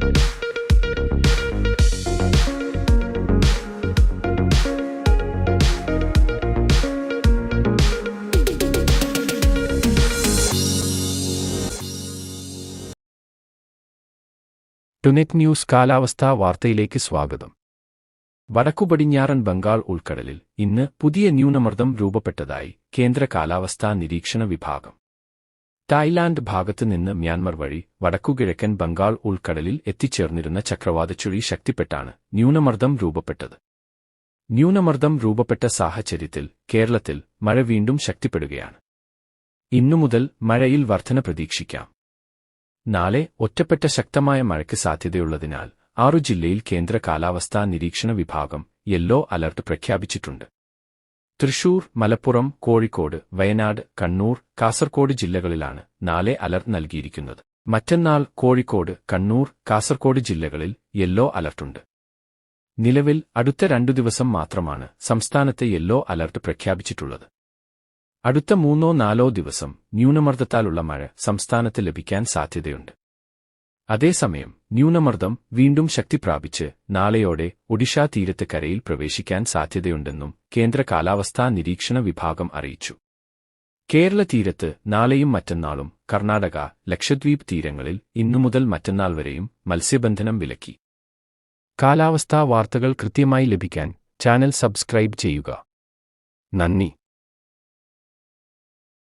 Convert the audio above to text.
ടുനെറ്റ് news കാലാവസ്ഥാ വാർത്തയിലേക്ക് സ്വാഗതം. വടക്കുപടിഞ്ഞാറൻ ബംഗാൾ ഉൾക്കടലിൽ ഇന്ന് പുതിയ ന്യൂനമർദ്ദം രൂപപ്പെട്ടതായി കേന്ദ്ര കാലാവസ്ഥാ നിരീക്ഷണ വിഭാഗം. തായ്ലാന്റ് ഭാഗത്ത് നിന്ന് മ്യാൻമർ വഴി വടക്കുകിഴക്കൻ ബംഗാൾ ഉൾക്കടലിൽ എത്തിച്ചേർന്നിരുന്ന ചക്രവാതച്ചുഴി ശക്തിപ്പെട്ടാണ് ന്യൂനമർദ്ദം രൂപപ്പെട്ടത്. ന്യൂനമർദ്ദം രൂപപ്പെട്ട സാഹചര്യത്തിൽ കേരളത്തിൽ മഴ വീണ്ടും ശക്തിപ്പെടുകയാണ്. ഇന്നുമുതൽ മഴയിൽ വർധന പ്രതീക്ഷിക്കാം. നാളെ ഒറ്റപ്പെട്ട ശക്തമായ മഴയ്ക്ക് സാധ്യതയുള്ളതിനാൽ 6 ജില്ലയിൽ കേന്ദ്ര കാലാവസ്ഥാ നിരീക്ഷണ വിഭാഗം യെല്ലോ അലർട്ട് പ്രഖ്യാപിച്ചിട്ടുണ്ട്. തൃശൂർ, മലപ്പുറം, കോഴിക്കോട്, വയനാട്, കണ്ണൂർ, കാസർകോട് ജില്ലകളിലാണ് നാളെ അലർട്ട് നൽകിയിരിക്കുന്നത്. മറ്റന്നാൾ കോഴിക്കോട്, കണ്ണൂർ, കാസർകോട് ജില്ലകളിൽ യെല്ലോ അലർട്ടുണ്ട്. നിലവിൽ അടുത്ത 2 ദിവസം മാത്രമാണ് സംസ്ഥാനത്ത് യെല്ലോ അലർട്ട് പ്രഖ്യാപിച്ചിട്ടുള്ളത്. അടുത്ത 3-4 ദിവസം ന്യൂനമർദ്ദത്താലുള്ള മഴ സംസ്ഥാനത്ത് ലഭിക്കാൻ സാധ്യതയുണ്ട്. അതേസമയം ന്യൂനമർദ്ദം വീണ്ടും ശക്തി പ്രാപിച്ച് നാളെയോടെ ഒഡീഷ തീരത്ത് കരയിൽ പ്രവേശിക്കാൻ സാധ്യതയുണ്ടെന്നും കേന്ദ്ര കാലാവസ്ഥാ നിരീക്ഷണ വിഭാഗം അറിയിച്ചു. കേരള തീരത്ത് നാളെയും മറ്റന്നാളും കർണാടക, ലക്ഷദ്വീപ് തീരങ്ങളിൽ ഇന്നുമുതൽ മറ്റന്നാൾ വരെയും മത്സ്യബന്ധനം വിലക്കി. കാലാവസ്ഥാ വാർത്തകൾ കൃത്യമായി ലഭിക്കാൻ ചാനൽ സബ്സ്ക്രൈബ് ചെയ്യുക. നന്ദി.